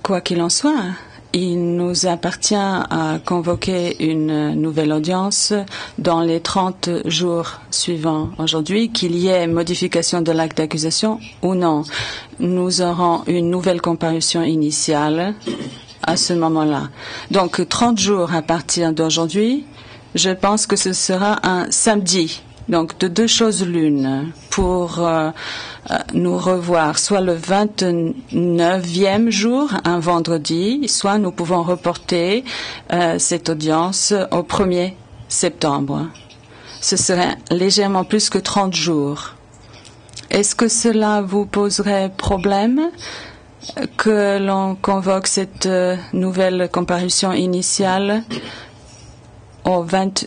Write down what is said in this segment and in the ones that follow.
Quoi qu'il en soit, il nous appartient à convoquer une nouvelle audience dans les 30 jours suivants aujourd'hui, qu'il y ait modification de l'acte d'accusation ou non. Nous aurons une nouvelle comparution initiale à ce moment-là. Donc 30 jours à partir d'aujourd'hui, je pense que ce sera un samedi. Donc de deux choses l'une, pour nous revoir soit le 29e jour, un vendredi, soit nous pouvons reporter cette audience au 1er septembre. Ce serait légèrement plus que 30 jours. Est-ce que cela vous poserait problème que l'on convoque cette nouvelle comparution initiale au 29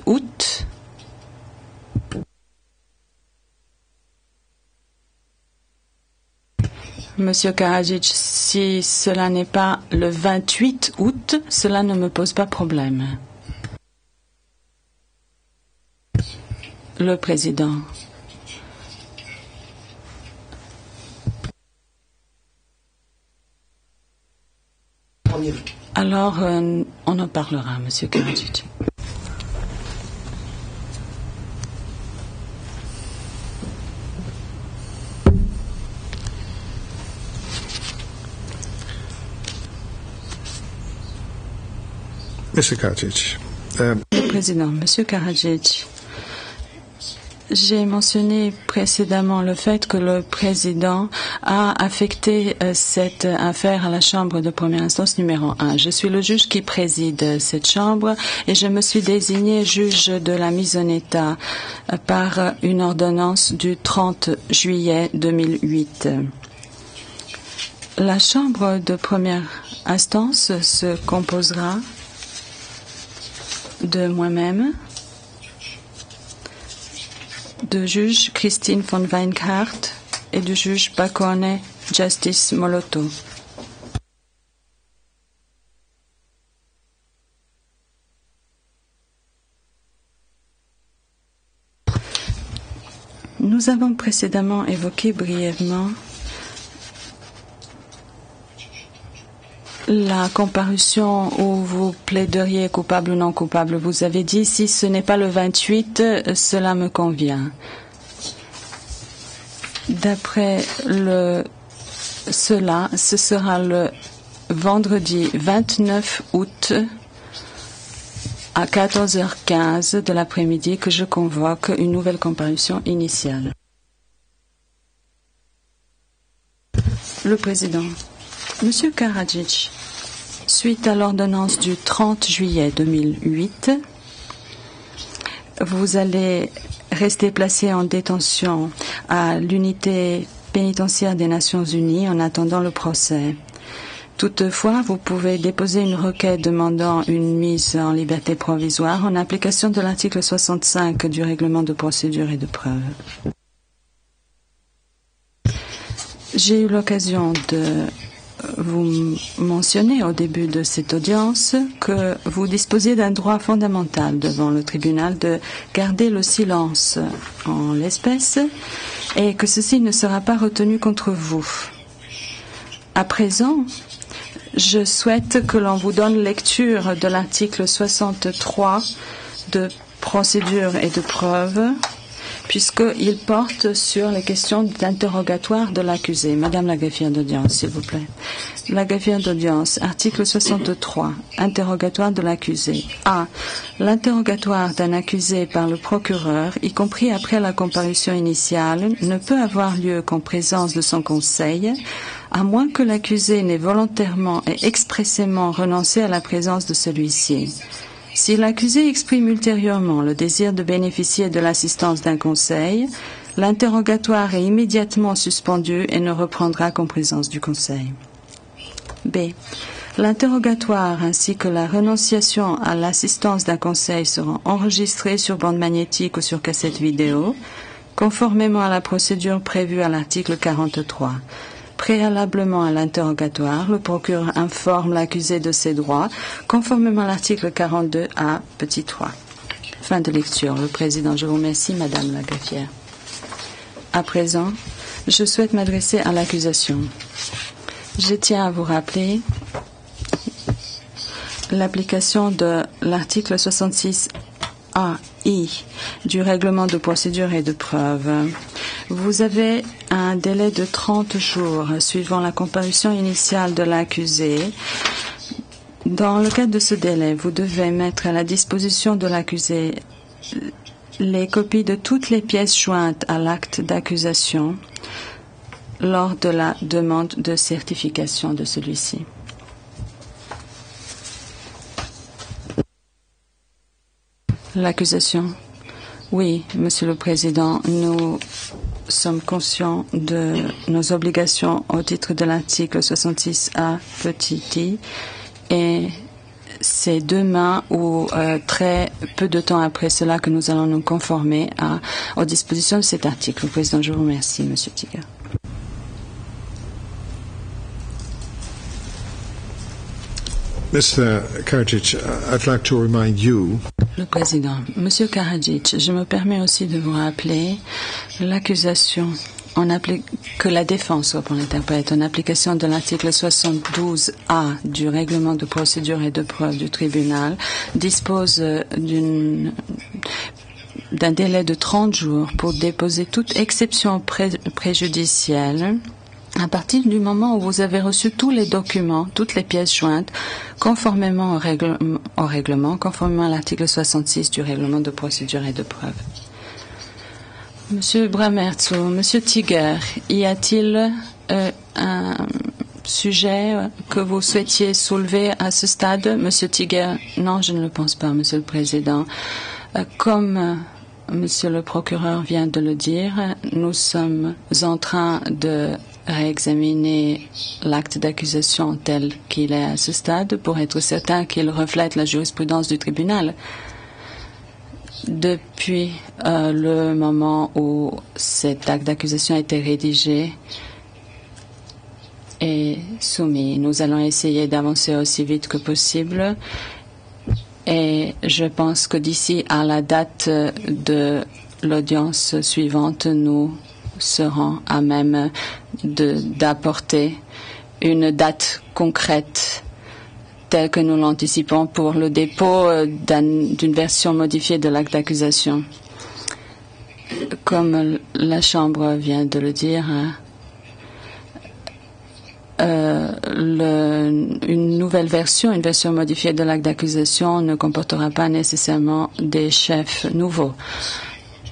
août? Monsieur Karadzic, si cela n'est pas le 28 août, cela ne me pose pas problème. Le président. Alors, on en parlera, Monsieur Karadzic. Monsieur Karadzic. Le président, Monsieur Karadzic, j'ai mentionné précédemment le fait que le président a affecté cette affaire à la chambre de première instance numéro 1. Je suis le juge qui préside cette chambre et je me suis désigné juge de la mise en état par une ordonnance du 30 juillet 2008. La chambre de première instance se composera de moi-même, de juge Christine von Weinkart et du juge Bacone Justice Moloto. Nous avons précédemment évoqué brièvement la comparution où vous plaideriez coupable ou non coupable. Vous avez dit si ce n'est pas le 28, cela me convient. D'après cela, ce sera le vendredi 29 août à 14h15 de l'après-midi que je convoque une nouvelle comparution initiale. Le président. Monsieur Karadzic, suite à l'ordonnance du 30 juillet 2008, vous allez rester placé en détention à l'unité pénitentiaire des Nations Unies en attendant le procès. Toutefois, vous pouvez déposer une requête demandant une mise en liberté provisoire en application de l'article 65 du règlement de procédure et de preuve. J'ai eu l'occasion de vous mentionnez au début de cette audience que vous disposiez d'un droit fondamental devant le tribunal de garder le silence en l'espèce et que ceci ne sera pas retenu contre vous. À présent, je souhaite que l'on vous donne lecture de l'article 63 de procédure et de preuve puisqu'il porte sur les questions d'interrogatoire de l'accusé. Madame la greffière d'audience, s'il vous plaît. La greffière d'audience, article 63, interrogatoire de l'accusé. A. L'interrogatoire d'un accusé par le procureur, y compris après la comparution initiale, ne peut avoir lieu qu'en présence de son conseil, à moins que l'accusé n'ait volontairement et expressément renoncé à la présence de celui-ci. Si l'accusé exprime ultérieurement le désir de bénéficier de l'assistance d'un conseil, l'interrogatoire est immédiatement suspendu et ne reprendra qu'en présence du conseil. B. L'interrogatoire ainsi que la renonciation à l'assistance d'un conseil seront enregistrés sur bande magnétique ou sur cassette vidéo, conformément à la procédure prévue à l'article 43. Préalablement à l'interrogatoire, le procureur informe l'accusé de ses droits, conformément à l'article 42A, petit 3. Fin de lecture. Le président, je vous remercie, Madame la greffière. À présent, je souhaite m'adresser à l'accusation. Je tiens à vous rappeler l'application de l'article 66AI du règlement de procédure et de preuve. Vous avez un délai de 30 jours suivant la comparution initiale de l'accusé. Dans le cadre de ce délai, vous devez mettre à la disposition de l'accusé les copies de toutes les pièces jointes à l'acte d'accusation lors de la demande de certification de celui-ci. L'accusation. Oui, Monsieur le Président, nous sommes conscients de nos obligations au titre de l'article 66A petit i et c'est demain ou très peu de temps après cela que nous allons nous conformer aux dispositions de cet article. Le Président, je vous remercie, Monsieur Tiger. Mr. Karadzic, I'd like to remind you. Le Président, Monsieur Karadzic, je me permets aussi de vous rappeler l'accusation que la défense, reprend l'interprète, en application de l'article 72A du règlement de procédure et de preuve du tribunal, dispose d'un délai de 30 jours pour déposer toute exception préjudicielle à partir du moment où vous avez reçu tous les documents, toutes les pièces jointes, conformément au règlement, conformément à l'article 66 du règlement de procédure et de preuve. Monsieur Bramertz, Monsieur Tiger, y a-t-il un sujet que vous souhaitiez soulever à ce stade, Monsieur Tiger? Non, je ne le pense pas, Monsieur le Président. Comme Monsieur le procureur vient de le dire, nous sommes en train de réexaminer l'acte d'accusation tel qu'il est à ce stade pour être certain qu'il reflète la jurisprudence du tribunal. Depuis le moment où cet acte d'accusation a été rédigé et soumis, nous allons essayer d'avancer aussi vite que possible et je pense que d'ici à la date de l'audience suivante, nous serons à même d'apporter une date concrète telle que nous l'anticipons pour le dépôt d'une version modifiée de l'acte d'accusation. Comme la Chambre vient de le dire, une nouvelle version, une version modifiée de l'acte d'accusation ne comportera pas nécessairement des chefs nouveaux.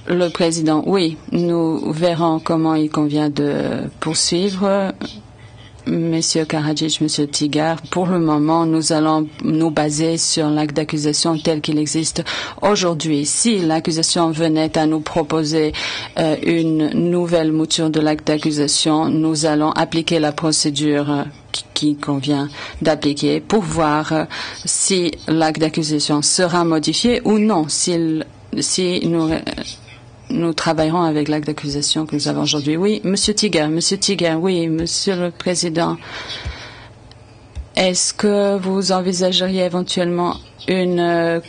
Le Président, oui, nous verrons comment il convient de poursuivre. Monsieur Karadzic, Monsieur Tiger, pour le moment, nous allons nous baser sur l'acte d'accusation tel qu'il existe aujourd'hui. Si l'accusation venait à nous proposer une nouvelle mouture de l'acte d'accusation, nous allons appliquer la procédure qui convient d'appliquer pour voir si l'acte d'accusation sera modifié ou non. Si nous travaillerons avec l'acte d'accusation que nous avons aujourd'hui. Oui, Monsieur Tiger, oui, Monsieur le Président. Est-ce que vous envisageriez éventuellement une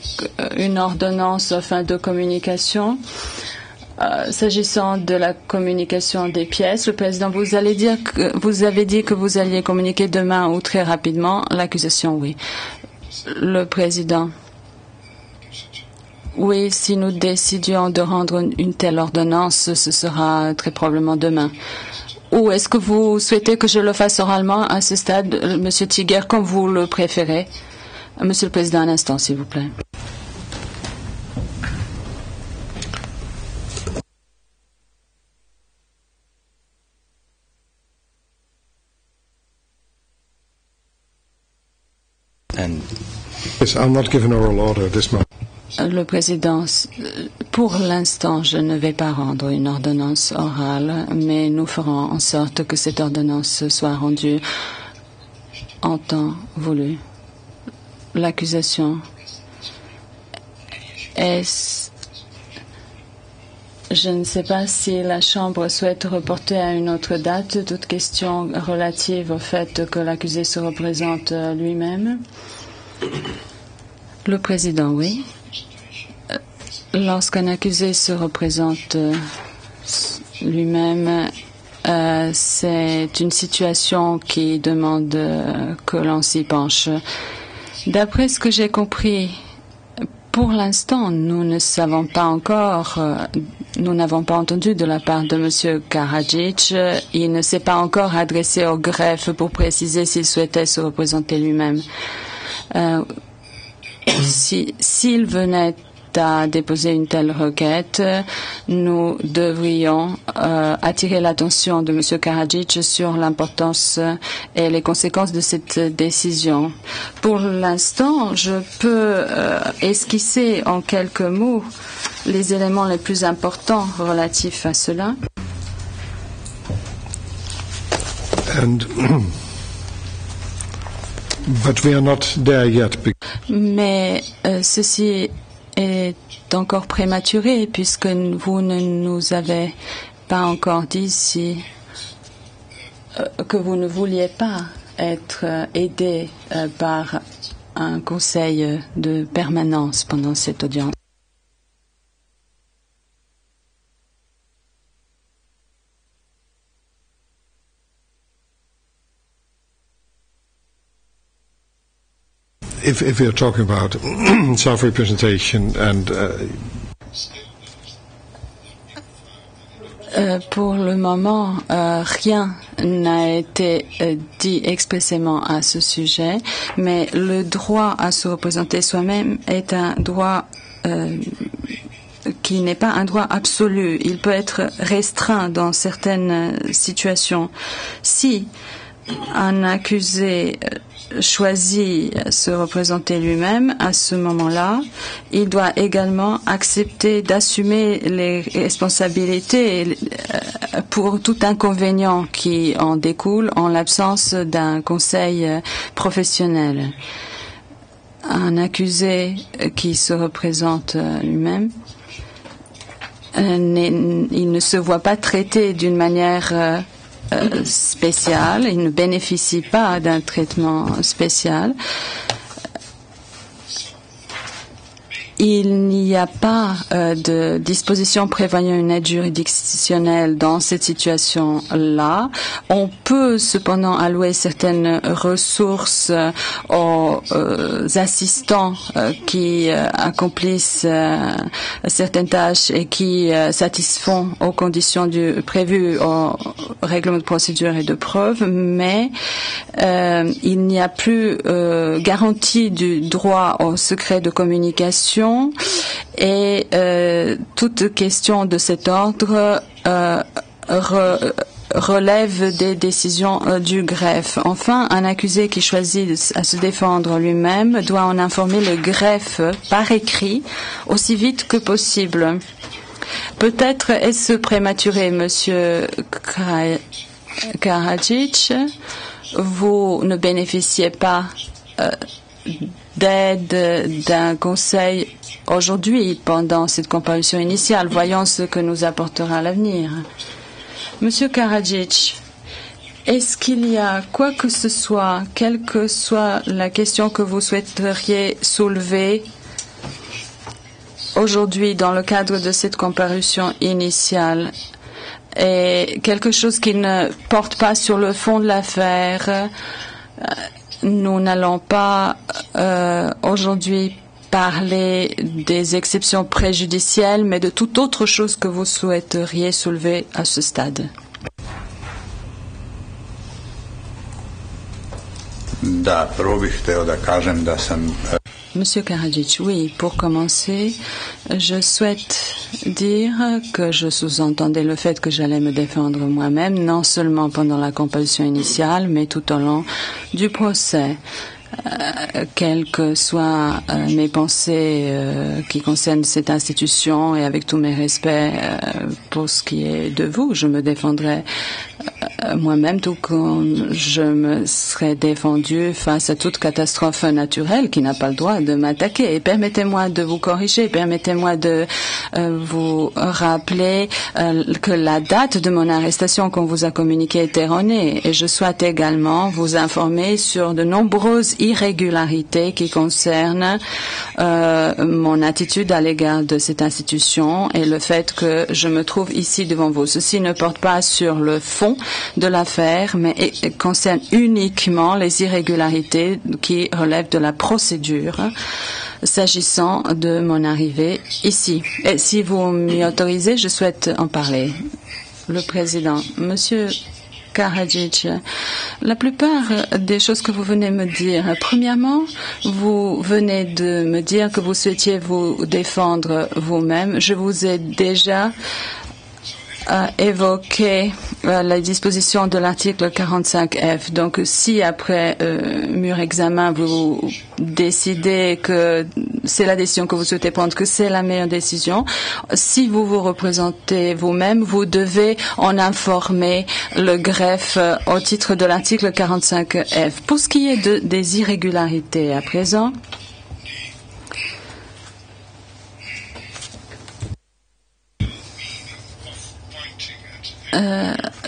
ordonnance aux fins de communication s'agissant de la communication des pièces? Le Président, vous avez dit que vous alliez communiquer demain ou très rapidement. L'accusation, oui. Le Président. Oui, si nous décidions de rendre une telle ordonnance, ce sera très probablement demain. Ou est-ce que vous souhaitez que je le fasse oralement à ce stade, Monsieur Tiger, comme vous le préférez? Monsieur le Président, un instant, s'il vous plaît. Yes, I'll not give an oral order this month. Le Président, pour l'instant, je ne vais pas rendre une ordonnance orale, mais nous ferons en sorte que cette ordonnance soit rendue en temps voulu. L'accusation est... Je ne sais pas si la Chambre souhaite reporter à une autre date toute question relative au fait que l'accusé se représente lui-même. Le Président, oui. Lorsqu'un accusé se représente lui-même, c'est une situation qui demande que l'on s'y penche. D'après ce que j'ai compris, pour l'instant, nous ne savons pas encore, nous n'avons pas entendu de la part de M. Karadzic. Il ne s'est pas encore adressé au greffe pour préciser s'il souhaitait se représenter lui-même. S'il venait à déposer une telle requête, nous devrions attirer l'attention de M. Karadzic sur l'importance et les conséquences de cette décision. Pour l'instant, je peux esquisser en quelques mots les éléments les plus importants relatifs à cela. But we are not there yet. Mais ceci est encore prématuré puisque vous ne nous avez pas encore dit que vous ne vouliez pas être aidé par un conseil de permanence pendant cette audience. If we are talking about self-representation and pour le moment, rien n'a été dit expressément à ce sujet, mais le droit à se représenter soi-même est un droit qui n'est pas un droit absolu. Il peut être restreint dans certaines situations. Si un accusé choisit se représenter lui-même, à ce moment-là, il doit également accepter d'assumer les responsabilités pour tout inconvénient qui en découle en l'absence d'un conseil professionnel. Un accusé qui se représente lui-même, il ne se voit pas traité d'une manière spécial, il ne bénéficie pas d'un traitement spécial. Il n'y a pas de disposition prévoyant une aide juridictionnelle dans cette situation-là. On peut cependant allouer certaines ressources aux assistants qui accomplissent certaines tâches et qui satisfont aux conditions prévues au règlement de procédure et de preuve, mais il n'y a plus garantie du droit au secret de communication et toute question de cet ordre relève des décisions du greffe. Enfin, un accusé qui choisit à se défendre lui-même doit en informer le greffe par écrit aussi vite que possible. Peut-être est-ce prématuré, Monsieur Karadzic. Vous ne bénéficiez pas d'aide d'un conseil aujourd'hui pendant cette comparution initiale. Voyons ce que nous apportera l'avenir. Monsieur Karadzic, est-ce qu'il y a quoi que ce soit, quelle que soit la question que vous souhaiteriez soulever aujourd'hui dans le cadre de cette comparution initiale et quelque chose qui ne porte pas sur le fond de l'affaire? Nous n'allons pas aujourd'hui parler des exceptions préjudicielles, mais de toute autre chose que vous souhaiteriez soulever à ce stade. Monsieur Karadzic, oui, pour commencer, je souhaite dire que je sous-entendais le fait que j'allais me défendre moi-même, non seulement pendant la comparution initiale, mais tout au long du procès. Quelles que soient mes pensées qui concernent cette institution et avec tous mes respects pour ce qui est de vous, je me défendrai moi-même tout comme je me serais défendue face à toute catastrophe naturelle qui n'a pas le droit de m'attaquer. Et permettez-moi de vous corriger, permettez-moi de vous rappeler que la date de mon arrestation qu'on vous a communiquée est erronée. Et je souhaite également vous informer sur de nombreuses irrégularités qui concernent mon attitude à l'égard de cette institution et le fait que je me trouve ici devant vous. Ceci ne porte pas sur le fond fond de l'affaire, mais concerne uniquement les irrégularités qui relèvent de la procédure s'agissant de mon arrivée ici. Et si vous m'y autorisez, je souhaite en parler. Le président, Monsieur Karadzic, la plupart des choses que vous venez me dire, premièrement, vous venez de me dire que vous souhaitiez vous défendre vous-même. Je vous ai déjà évoqué la disposition de l'article 45F. Donc, si après mûr examen, vous décidez que c'est la décision que vous souhaitez prendre, que c'est la meilleure décision, si vous vous représentez vous-même, vous devez en informer le greffe au titre de l'article 45F. Pour ce qui est des irrégularités à présent,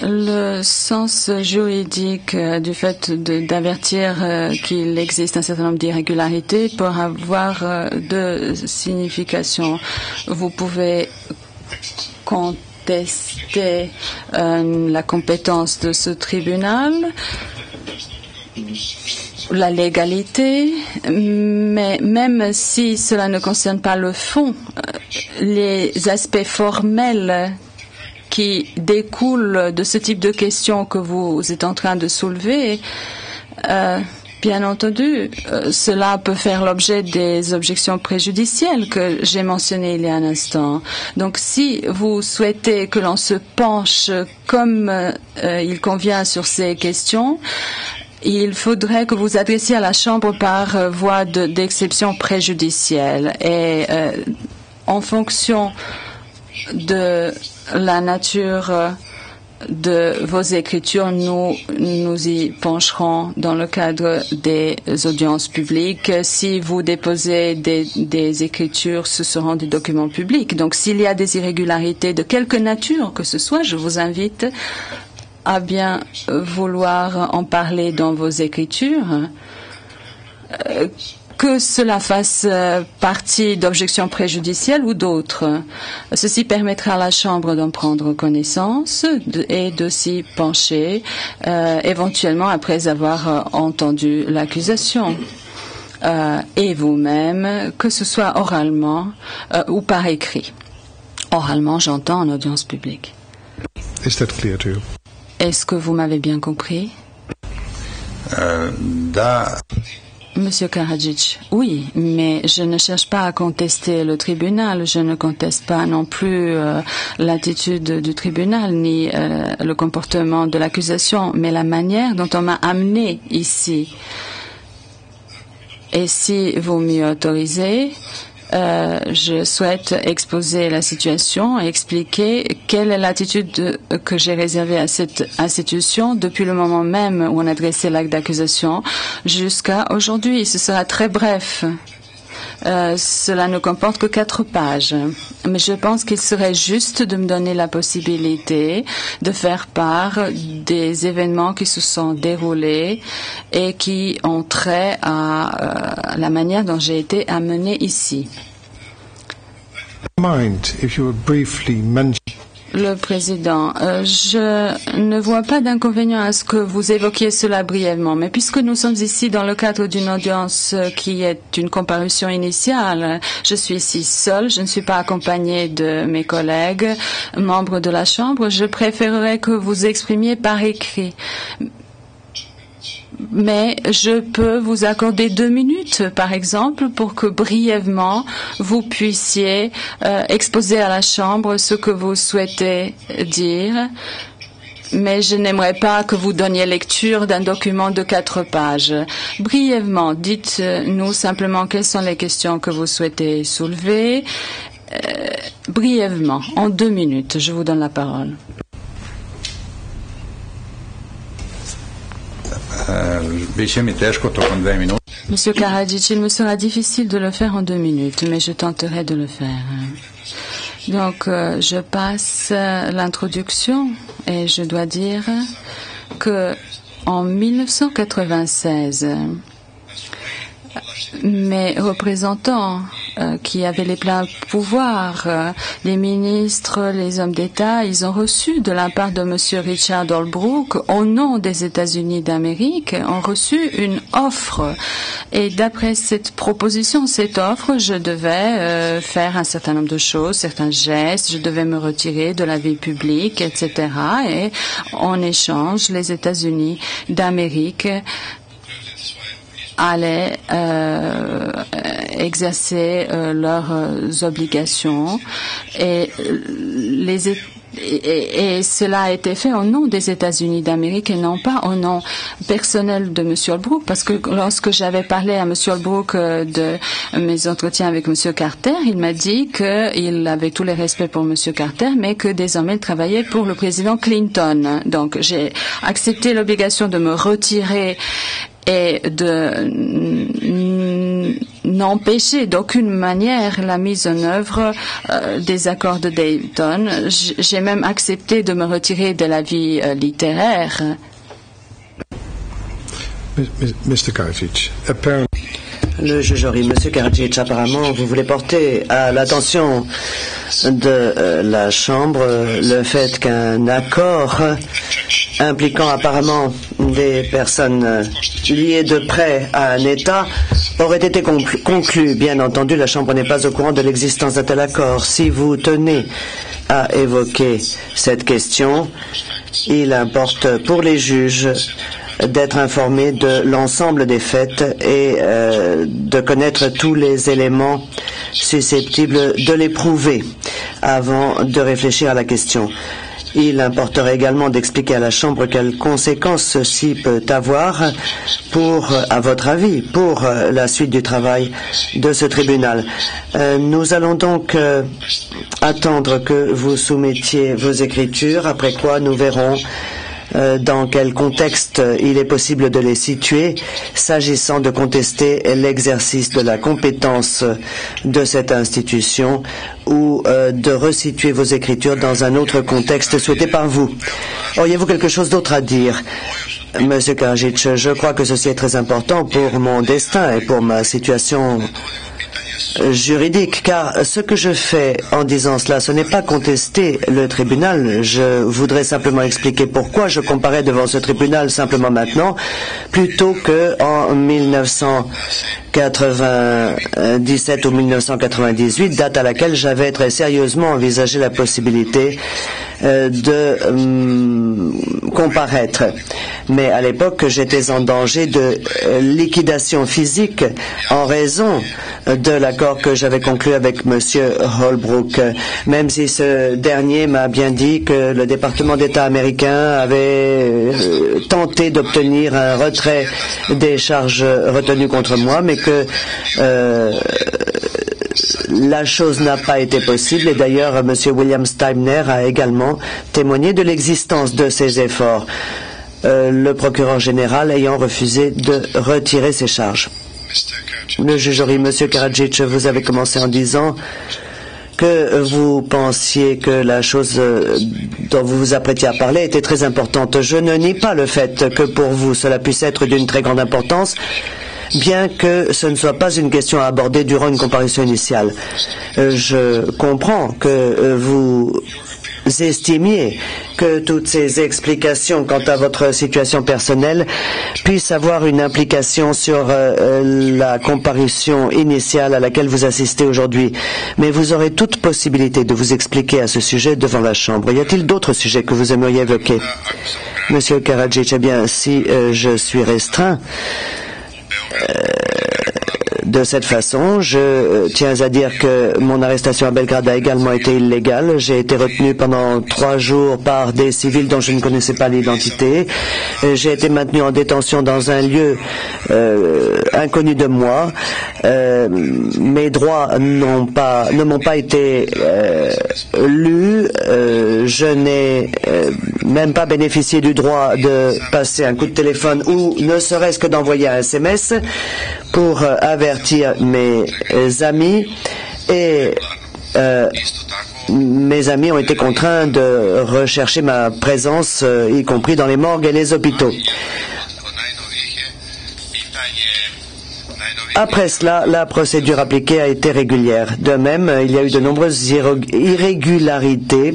le sens juridique du fait d'avertir qu'il existe un certain nombre d'irrégularités peut avoir deux significations. Vous pouvez contester la compétence de ce tribunal, la légalité, mais même si cela ne concerne pas le fond, les aspects formels qui découlent de ce type de questions que vous êtes en train de soulever, bien entendu, cela peut faire l'objet des objections préjudicielles que j'ai mentionnées il y a un instant. Donc, si vous souhaitez que l'on se penche comme il convient sur ces questions, il faudrait que vous adressiez à la Chambre par voie d'exception préjudicielle. Et en fonction de la nature de vos écritures, nous y pencherons dans le cadre des audiences publiques. Si vous déposez des écritures, ce seront des documents publics. Donc, s'il y a des irrégularités de quelque nature que ce soit, je vous invite à bien vouloir en parler dans vos écritures. Que cela fasse partie d'objections préjudicielles ou d'autres. Ceci permettra à la Chambre d'en prendre connaissance et de s'y pencher, éventuellement après avoir entendu l'accusation. Et vous-même, que ce soit oralement ou par écrit. Oralement, j'entends en audience publique. Is that clear to you? Est-ce que vous m'avez bien compris? Monsieur Karadzic, oui, mais je ne cherche pas à contester le tribunal, je ne conteste pas non plus l'attitude du tribunal ni le comportement de l'accusation, mais la manière dont on m'a amené ici. Et si vous m'y autorisez, je souhaite exposer la situation et expliquer quelle est l'attitude que j'ai réservée à cette institution depuis le moment même où on a dressé l'acte d'accusation jusqu'à aujourd'hui. Ce sera très bref. Cela ne comporte que 4 pages. Mais je pense qu'il serait juste de me donner la possibilité de faire part des événements qui se sont déroulés et qui ont trait à la manière dont j'ai été amenée ici. Le président, je ne vois pas d'inconvénient à ce que vous évoquiez cela brièvement, mais puisque nous sommes ici dans le cadre d'une audience qui est une comparution initiale, je suis ici seule, je ne suis pas accompagnée de mes collègues, membres de la Chambre, je préférerais que vous exprimiez par écrit. Mais je peux vous accorder 2 minutes, par exemple, pour que brièvement vous puissiez exposer à la Chambre ce que vous souhaitez dire. Mais je n'aimerais pas que vous donniez lecture d'un document de 4 pages. Brièvement, dites-nous simplement quelles sont les questions que vous souhaitez soulever. Brièvement, en 2 minutes, je vous donne la parole. Monsieur Karadzic, il me sera difficile de le faire en 2 minutes, mais je tenterai de le faire. Donc, je passe l'introduction et je dois dire que en 1996, mes représentants qui avaient les pleins pouvoirs. Les ministres, les hommes d'État, ils ont reçu de la part de M. Richard Holbrooke, au nom des États-Unis d'Amérique, ont reçu une offre. Et d'après cette proposition, cette offre, je devais faire un certain nombre de choses, certains gestes, je devais me retirer de la vie publique, etc. Et en échange, les États-Unis d'Amérique allaient exercer leurs obligations et et cela a été fait au nom des États-Unis d'Amérique et non pas au nom personnel de M. Holbrooke, parce que lorsque j'avais parlé à M. Holbrooke de mes entretiens avec M. Carter, il m'a dit qu'il avait tous les respects pour M. Carter, mais que désormais il travaillait pour le président Clinton. Donc j'ai accepté l'obligation de me retirer et de n'empêcher d'aucune manière la mise en œuvre des accords de Dayton. J'ai même accepté de me retirer de la vie littéraire. Mr. Karadzic, apparently... Le juge Horry, Monsieur Karadzic, apparemment, vous voulez porter à l'attention de la Chambre le fait qu'un accord impliquant apparemment des personnes liées de près à un État aurait été conclu. Bien entendu, la Chambre n'est pas au courant de l'existence d'un tel accord. Si vous tenez à évoquer cette question, il importe pour les juges d'être informés de l'ensemble des faits et de connaître tous les éléments susceptibles de les prouver avant de réfléchir à la question. Il importerait également d'expliquer à la Chambre quelles conséquences ceci peut avoir pour, à votre avis, pour la suite du travail de ce tribunal. Nous allons donc attendre que vous soumettiez vos écritures, après quoi nous verrons dans quel contexte il est possible de les situer s'agissant de contester l'exercice de la compétence de cette institution ou de resituer vos écritures dans un autre contexte souhaité par vous. Auriez-vous quelque chose d'autre à dire, Monsieur Karadzic? Je crois que ceci est très important pour mon destin et pour ma situation juridique, car ce que je fais en disant cela, ce n'est pas contester le tribunal. Je voudrais simplement expliquer pourquoi je comparais devant ce tribunal simplement maintenant, plutôt qu'en 1997 ou 1998, date à laquelle j'avais très sérieusement envisagé la possibilité de comparaître. Mais à l'époque, j'étais en danger de liquidation physique en raison de l'accord que j'avais conclu avec M. Holbrooke, même si ce dernier m'a bien dit que le département d'État américain avait tenté d'obtenir un retrait des charges retenues contre moi, mais que la chose n'a pas été possible. Et d'ailleurs, M. William Steibner a également témoigné de l'existence de ces efforts, le procureur général ayant refusé de retirer ses charges. Le juge Horry, M. Karadzic, vous avez commencé en disant que vous pensiez que la chose dont vous vous apprêtiez à parler était très importante. Je ne nie pas le fait que pour vous cela puisse être d'une très grande importance, bien que ce ne soit pas une question à aborder durant une comparution initiale. Je comprends que vous estimiez que toutes ces explications quant à votre situation personnelle puissent avoir une implication sur la comparution initiale à laquelle vous assistez aujourd'hui. Mais vous aurez toute possibilité de vous expliquer à ce sujet devant la Chambre. Y a-t-il d'autres sujets que vous aimeriez évoquer? Monsieur Karadzic, eh bien, si je suis restreint de cette façon, je tiens à dire que mon arrestation à Belgrade a également été illégale. J'ai été retenu pendant 3 jours par des civils dont je ne connaissais pas l'identité. J'ai été maintenu en détention dans un lieu inconnu de moi. Mes droits ne m'ont pas été lus. Je n'ai même pas bénéficié du droit de passer un coup de téléphone ou ne serait-ce que d'envoyer un SMS pour avertir mes amis, et mes amis ont été contraints de rechercher ma présence, y compris dans les morgues et les hôpitaux. Après cela, la procédure appliquée a été régulière. De même, il y a eu de nombreuses irrégularités.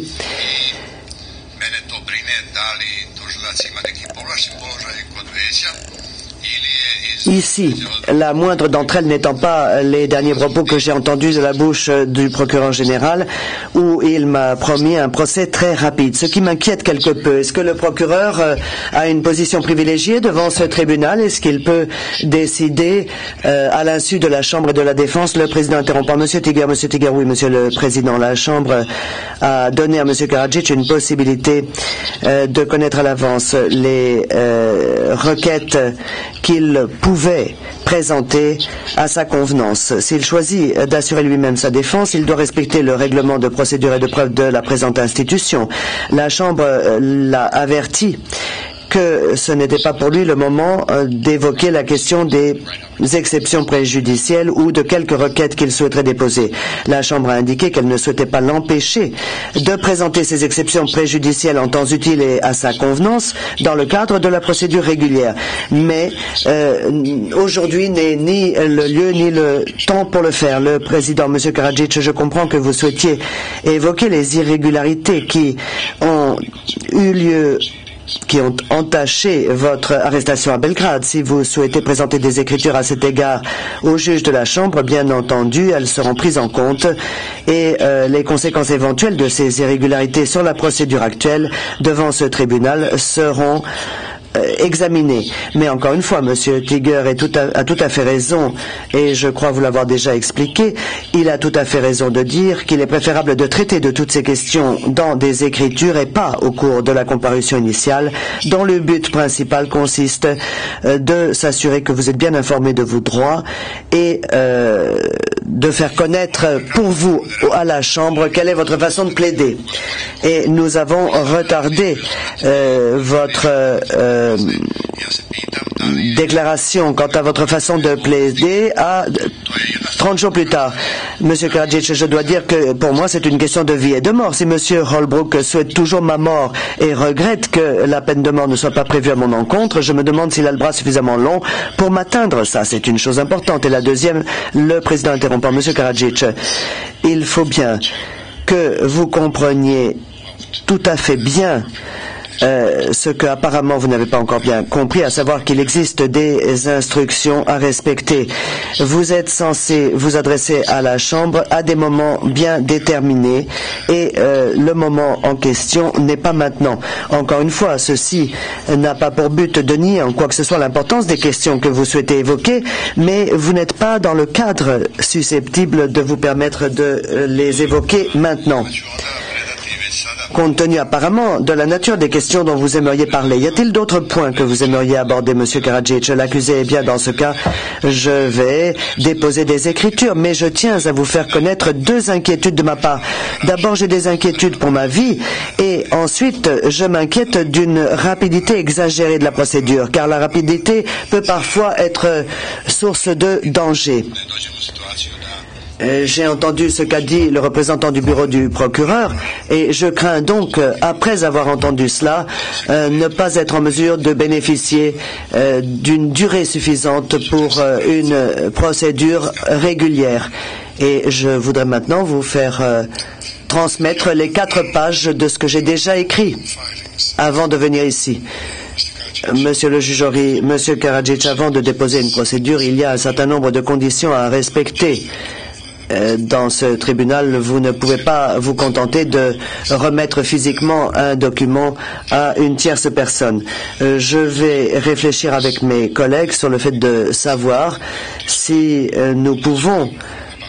Ici, la moindre d'entre elles n'étant pas les derniers propos que j'ai entendus de la bouche du procureur général, où il m'a promis un procès très rapide, ce qui m'inquiète quelque peu. Est-ce que le procureur a une position privilégiée devant ce tribunal? Est-ce qu'il peut décider à l'insu de la Chambre et de la Défense? Le président interrompant. Monsieur Tiger, oui, Monsieur le Président, la Chambre a donné à Monsieur Karadzic une possibilité de connaître à l'avance les requêtes qu'il pouvait présenter à sa convenance. S'il choisit d'assurer lui-même sa défense, il doit respecter le règlement de procédure et de preuve de la présente institution. La Chambre l'a averti que ce n'était pas pour lui le moment d'évoquer la question des exceptions préjudicielles ou de quelques requêtes qu'il souhaiterait déposer. La Chambre a indiqué qu'elle ne souhaitait pas l'empêcher de présenter ces exceptions préjudicielles en temps utile et à sa convenance dans le cadre de la procédure régulière. Mais aujourd'hui n'est ni le lieu ni le temps pour le faire. Le président, M. Karadzic, je comprends que vous souhaitiez évoquer les irrégularités qui ont eu lieu, qui ont entaché votre arrestation à Belgrade. Si vous souhaitez présenter des écritures à cet égard au juge de la Chambre, bien entendu, elles seront prises en compte et les conséquences éventuelles de ces irrégularités sur la procédure actuelle devant ce tribunal seront examiné. Mais encore une fois, M. Tiger a tout à fait raison, et je crois vous l'avoir déjà expliqué, il a tout à fait raison de dire qu'il est préférable de traiter de toutes ces questions dans des écritures et pas au cours de la comparution initiale, dont le but principal consiste de s'assurer que vous êtes bien informé de vos droits et de faire connaître pour vous à la Chambre quelle est votre façon de plaider. Et nous avons retardé votre déclaration quant à votre façon de plaider à 30 jours plus tard. Monsieur Karadzic, je dois dire que pour moi c'est une question de vie et de mort. Si Monsieur Holbrooke souhaite toujours ma mort et regrette que la peine de mort ne soit pas prévue à mon encontre, je me demande s'il a le bras suffisamment long pour m'atteindre. Ça, c'est une chose importante. Et la deuxième, le président interrompant. Monsieur Karadzic, il faut bien que vous compreniez tout à fait bien ce que apparemment vous n'avez pas encore bien compris, à savoir qu'il existe des instructions à respecter. Vous êtes censé vous adresser à la Chambre à des moments bien déterminés et le moment en question n'est pas maintenant. Encore une fois, ceci n'a pas pour but de nier en quoi que ce soit l'importance des questions que vous souhaitez évoquer, mais vous n'êtes pas dans le cadre susceptible de vous permettre de les évoquer maintenant. Compte tenu apparemment de la nature des questions dont vous aimeriez parler, y a-t-il d'autres points que vous aimeriez aborder, Monsieur Karadzic? L'accusé est bien dans ce cas. Je vais déposer des écritures, mais je tiens à vous faire connaître deux inquiétudes de ma part. D'abord, j'ai des inquiétudes pour ma vie, et ensuite, je m'inquiète d'une rapidité exagérée de la procédure, car la rapidité peut parfois être source de danger. J'ai entendu ce qu'a dit le représentant du bureau du procureur et je crains donc, après avoir entendu cela, ne pas être en mesure de bénéficier d'une durée suffisante pour une procédure régulière. Et je voudrais maintenant vous faire transmettre les 4 pages de ce que j'ai déjà écrit avant de venir ici. Monsieur le juge, Monsieur Karadzic, avant de déposer une procédure, il y a un certain nombre de conditions à respecter. Dans ce tribunal, vous ne pouvez pas vous contenter de remettre physiquement un document à une tierce personne. Je vais réfléchir avec mes collègues sur le fait de savoir si nous pouvons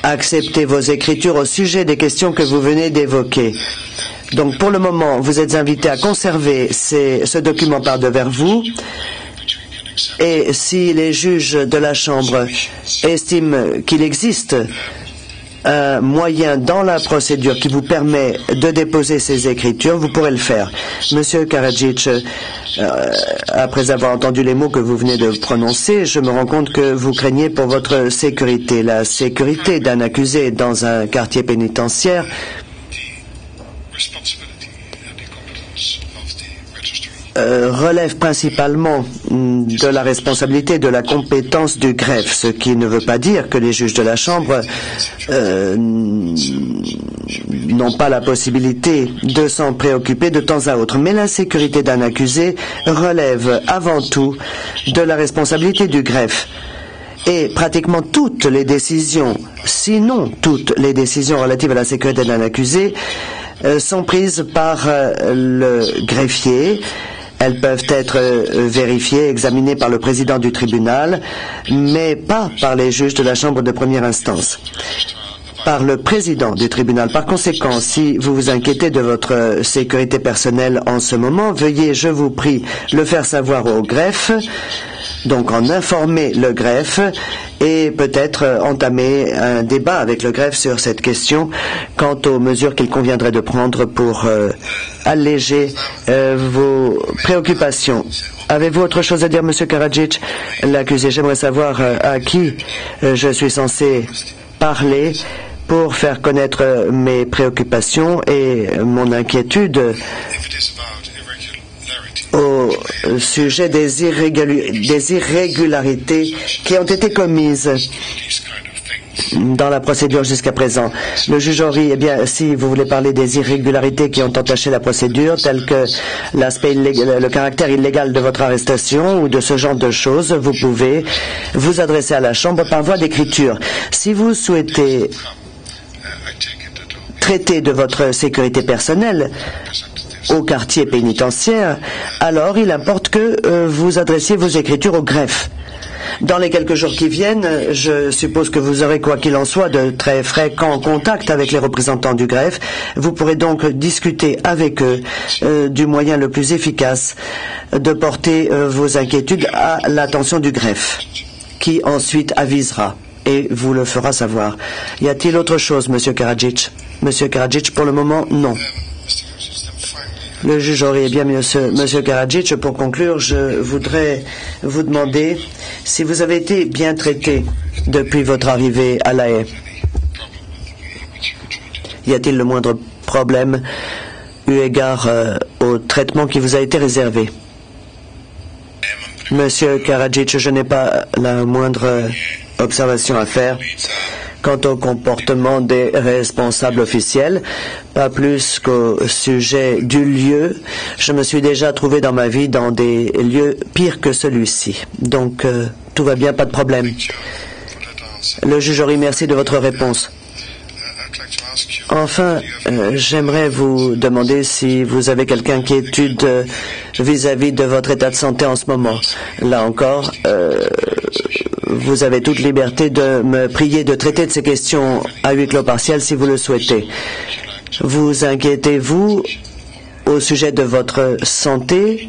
accepter vos écritures au sujet des questions que vous venez d'évoquer. Donc, pour le moment, vous êtes invité à conserver ce document par devers vous. Et si les juges de la Chambre estiment qu'il existe un moyen dans la procédure qui vous permet de déposer ces écritures, vous pourrez le faire. Monsieur Karadzic, après avoir entendu les mots que vous venez de prononcer, je me rends compte que vous craignez pour votre sécurité. La sécurité d'un accusé dans un quartier pénitentiaire relève principalement de la responsabilité de la compétence du greffe, ce qui ne veut pas dire que les juges de la Chambre n'ont pas la possibilité de s'en préoccuper de temps à autre. Mais la sécurité d'un accusé relève avant tout de la responsabilité du greffe. Et pratiquement toutes les décisions, sinon toutes les décisions relatives à la sécurité d'un accusé, sont prises par le greffier. Elles peuvent être vérifiées, examinées par le président du tribunal, mais pas par les juges de la Chambre de première instance. Par le président du tribunal. Par conséquent, si vous vous inquiétez de votre sécurité personnelle en ce moment, veuillez, je vous prie, le faire savoir au greffe, donc en informer le greffe et peut-être entamer un débat avec le greffe sur cette question quant aux mesures qu'il conviendrait de prendre pour alléger vos préoccupations. Avez-vous autre chose à dire, Monsieur Karadzic? L'accusé, j'aimerais savoir à qui je suis censé parler pour faire connaître mes préoccupations et mon inquiétude au sujet des irrégularités qui ont été commises dans la procédure jusqu'à présent. Le juge Horry, eh bien, si vous voulez parler des irrégularités qui ont entaché la procédure, telles que l'aspect le caractère illégal de votre arrestation ou de ce genre de choses, vous pouvez vous adresser à la Chambre par voie d'écriture. Si vous souhaitez traiter de votre sécurité personnelle au quartier pénitentiaire, alors il importe que vous adressiez vos écritures au greffe. Dans les quelques jours qui viennent, je suppose que vous aurez, quoi qu'il en soit, de très fréquents contacts avec les représentants du greffe. Vous pourrez donc discuter avec eux du moyen le plus efficace de porter vos inquiétudes à l'attention du greffe, qui ensuite avisera et vous le fera savoir. Y a-t-il autre chose, Monsieur Karadzic? Monsieur Karadzic, pour le moment, non. Le juge Horry, eh bien, Monsieur Karadzic, pour conclure, je voudrais vous demander si vous avez été bien traité depuis votre arrivée à La Haye. Y a-t-il le moindre problème eu égard au traitement qui vous a été réservé? Monsieur Karadzic, je n'ai pas la moindre observation à faire quant au comportement des responsables officiels, pas plus qu'au sujet du lieu. Je me suis déjà trouvé dans ma vie dans des lieux pires que celui-ci. Donc, tout va bien, pas de problème. Le juge Horry, merci de votre réponse. Enfin, j'aimerais vous demander si vous avez quelque inquiétude vis-à-vis de votre état de santé en ce moment. Là encore, vous avez toute liberté de me prier de traiter de ces questions à huis clos partiel si vous le souhaitez. Vous inquiétez-vous au sujet de votre santé?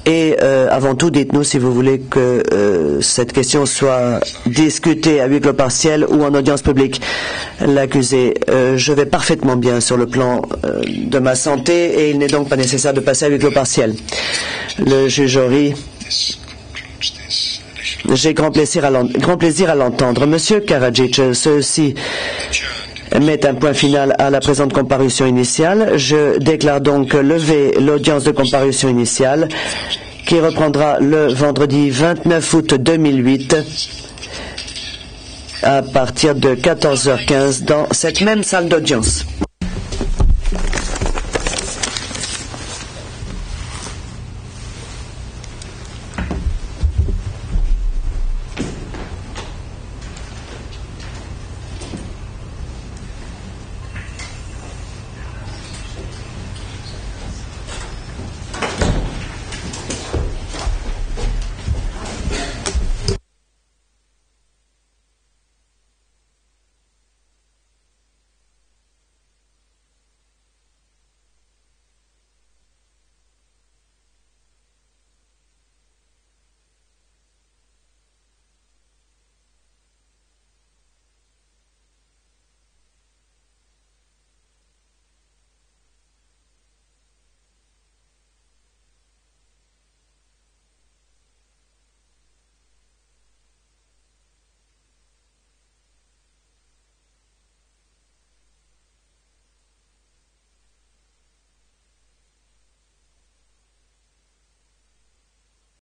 Et avant tout, dites-nous si vous voulez que cette question soit discutée à huis clos partiel ou en audience publique. L'accusé, je vais parfaitement bien sur le plan de ma santé et il n'est donc pas nécessaire de passer à huis clos partiel. Le juge Horry, j'ai grand plaisir à l'entendre. Monsieur Karadzic, ceci met un point final à la présente comparution initiale. Je déclare donc lever l'audience de comparution initiale qui reprendra le vendredi 29 août 2008 à partir de 14h15 dans cette même salle d'audience.